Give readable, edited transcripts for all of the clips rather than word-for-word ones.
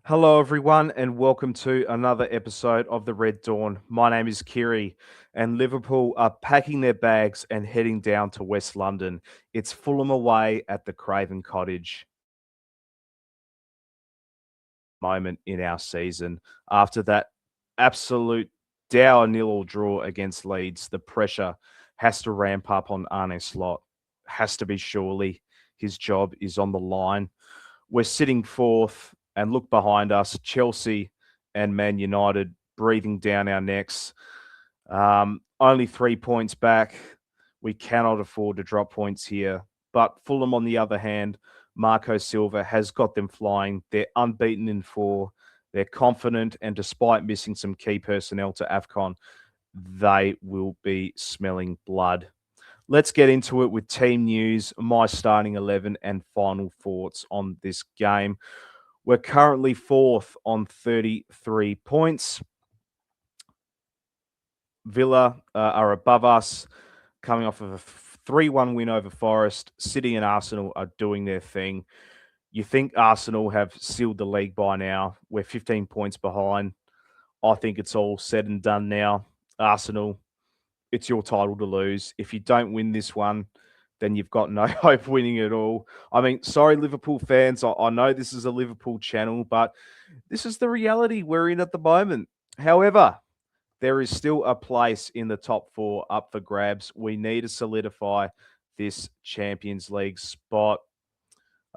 Hello, everyone, and welcome to another episode of the Red Dawn. My name is Kyri, and Liverpool are packing their bags and heading down to West London. It's Fulham away at the Craven Cottage moment in our season. After that absolute dour nil-all draw against Leeds, the pressure has to ramp up on Arne Slot. Has to be surely. His job is on the line. We're sitting fourth, and look behind us, Chelsea and Man United breathing down our necks. Only 3 points back. We cannot afford to drop points here. But Fulham, on the other hand, Marco Silva has got them flying. They're unbeaten in four. They're confident, and despite missing some key personnel to AFCON, they will be smelling blood. Let's get into it with team news, my starting 11, and final thoughts on this game. We're currently fourth on 33 points. Villa are above us, coming off of a 3-1 win over Forest. City and Arsenal are doing their thing. You think Arsenal have sealed the league by now. We're 15 points behind. I think it's all said and done now. Arsenal, it's your title to lose. If you don't win this one, then you've got no hope winning at all. I mean, sorry, Liverpool fans. I know this is a Liverpool channel, but this is the reality we're in at the moment. However, there is still a place in the top four up for grabs. We need to solidify this Champions League spot.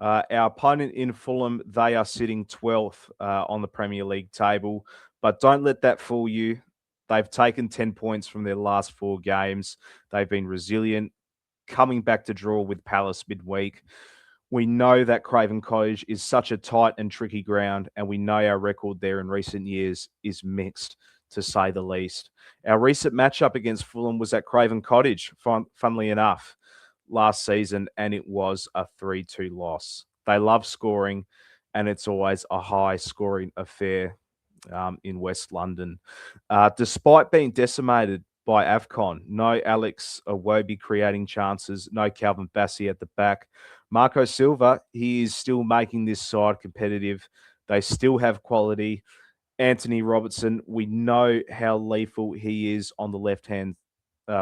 Our opponent in Fulham, they are sitting 12th on the Premier League table, but don't let that fool you. They've taken 10 points from their last four games. They've been resilient, coming back to draw with Palace midweek. We know that Craven Cottage is such a tight and tricky ground, and we know our record there in recent years is mixed, to say the least. Our recent matchup against Fulham was at Craven Cottage, funnily enough, last season, and it was a 3-2 loss. They love scoring, and it's always a high scoring affair in West London. Despite being decimated by AFCON, no Alex Iwobi creating chances, no Calvin Bassey at the back. Marco Silva, he is still making this side competitive. They still have quality. Anthony Robertson, we know how lethal he is on the left-hand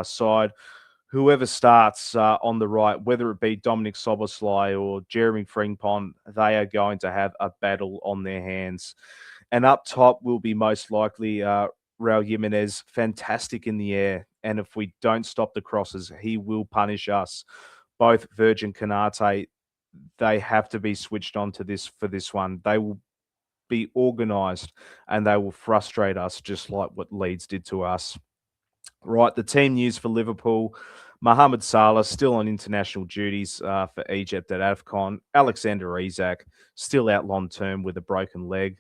side. Whoever starts on the right, whether it be Dominic Soboslai or Jeremy Frimpong, they are going to have a battle on their hands. And up top will be most likely Raul Jimenez, fantastic in the air. And if we don't stop the crosses, he will punish us. Both Virgin Canate, they have to be switched on to this for this one. They will be organised and they will frustrate us just like what Leeds did to us. Right, the team news for Liverpool. Mohamed Salah still on international duties for Egypt at AFCON. Alexander Isak still out long term with a broken leg.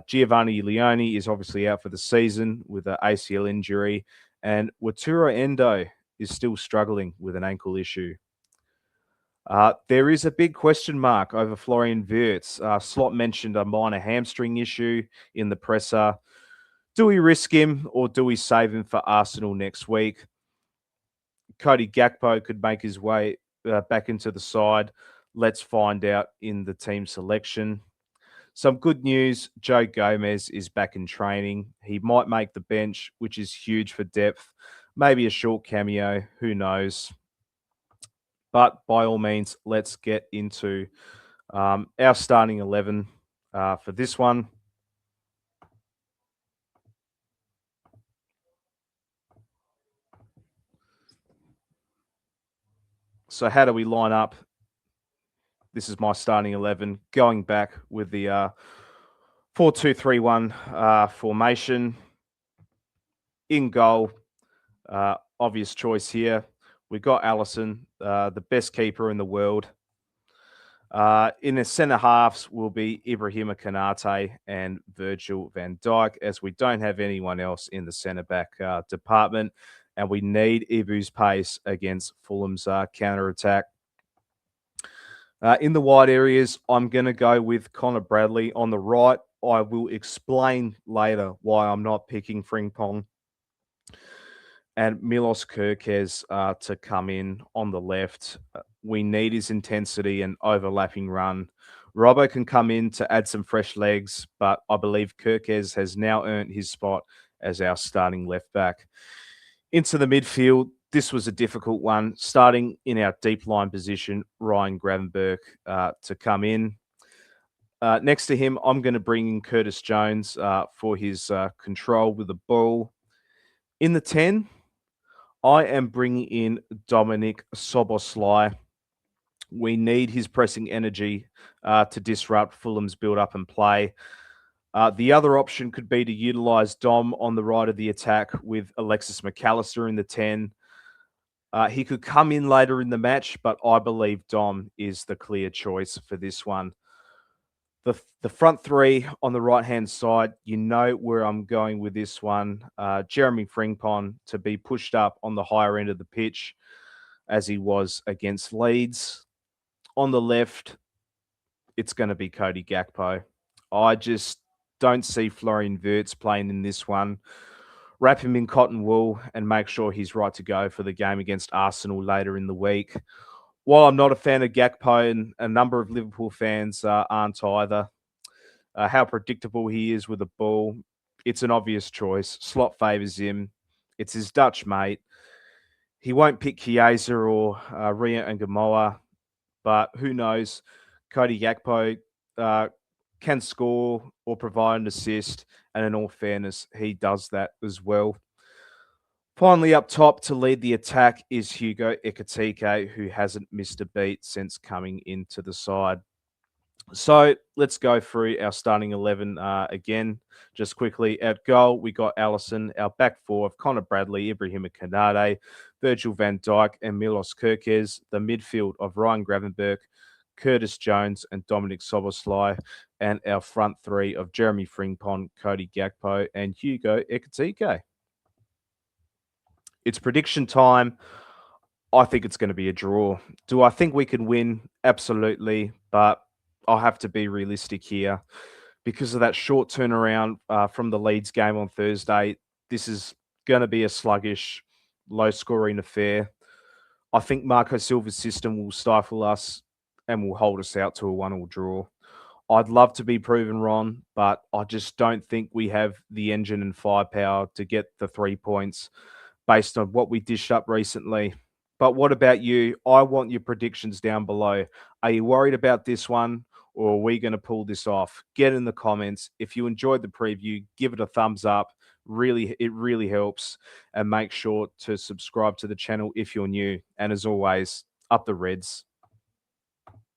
Giovanni Leone is obviously out for the season with an ACL injury. And Wataru Endo is still struggling with an ankle issue. There is a big question mark over Florian Wirtz. Slot mentioned a minor hamstring issue in the presser. Do we risk him or do we save him for Arsenal next week? Cody Gakpo could make his way back into the side. Let's find out in the team selection. Some good news, Joe Gomez is back in training. He might make the bench, which is huge for depth. Maybe a short cameo, who knows? But by all means, let's get into our starting 11 for this one. So how do we line up? This is my starting 11, going back with the 4-2-3-1 formation. In goal, obvious choice here. We've got Allison, the best keeper in the world. In the centre halves will be Ibrahima Kanate and Virgil van Dijk, as we don't have anyone else in the centre back department, and we need Ibu's pace against Fulham's counter attack. In the wide areas, I'm going to go with Connor Bradley on the right. I will explain later why I'm not picking Frimpong and Milos Kerkez to come in on the left. We need his intensity and overlapping run. Robbo can come in to add some fresh legs, but I believe Kirkes has now earned his spot as our starting left back. Into the midfield, this was a difficult one. Starting in our deep line position, Ryan Gravenberch to come in. Next to him, I'm going to bring in Curtis Jones for his control with the ball. In the 10, I am bringing in Dominic Soboslai. We need his pressing energy to disrupt Fulham's build-up and play. The other option could be to utilise Dom on the right of the attack with Alexis McAllister in the 10. He could come in later in the match, but I believe Dom is the clear choice for this one. The front three on the right-hand side, you know where I'm going with this one. Jeremy Frimpong to be pushed up on the higher end of the pitch as he was against Leeds. On the left, it's going to be Cody Gakpo. I just don't see Florian Wirtz playing in this one. Wrap him in cotton wool and make sure he's right to go for the game against Arsenal later in the week. While I'm not a fan of Gakpo, and a number of Liverpool fans aren't either, how predictable he is with the ball, it's an obvious choice. Slot favours him. It's his Dutch mate. He won't pick Chiesa or Ria and Gamoa, but who knows? Cody Gakpo can score or provide an assist, and in all fairness, he does that as well. Finally, up top to lead the attack is Hugo Ekitike, who hasn't missed a beat since coming into the side. So let's go through our starting 11 again, just quickly. At goal, we got Allison. Our back four of Connor Bradley, Ibrahim Kanade, Virgil van Dijk, and Milos Kerkez. The midfield of Ryan Gravenberch, Curtis Jones, and Dominic Soboslai. And our front three of Jeremy Frimpong, Cody Gakpo, and Hugo Ekitike. It's prediction time. I think it's going to be a draw. Do I think we can win? Absolutely. But I'll have to be realistic here. Because of that short turnaround from the Leeds game on Thursday, this is going to be a sluggish, low-scoring affair. I think Marco Silva's system will stifle us and will hold us out to a 1-1 draw. I'd love to be proven wrong, but I just don't think we have the engine and firepower to get the 3 points based on what we dished up recently. But what about you? I want your predictions down below. Are you worried about this one, or are we going to pull this off? Get in the comments. If you enjoyed the preview, give it a thumbs up. It really helps. And make sure to subscribe to the channel if you're new. And as always, up the Reds.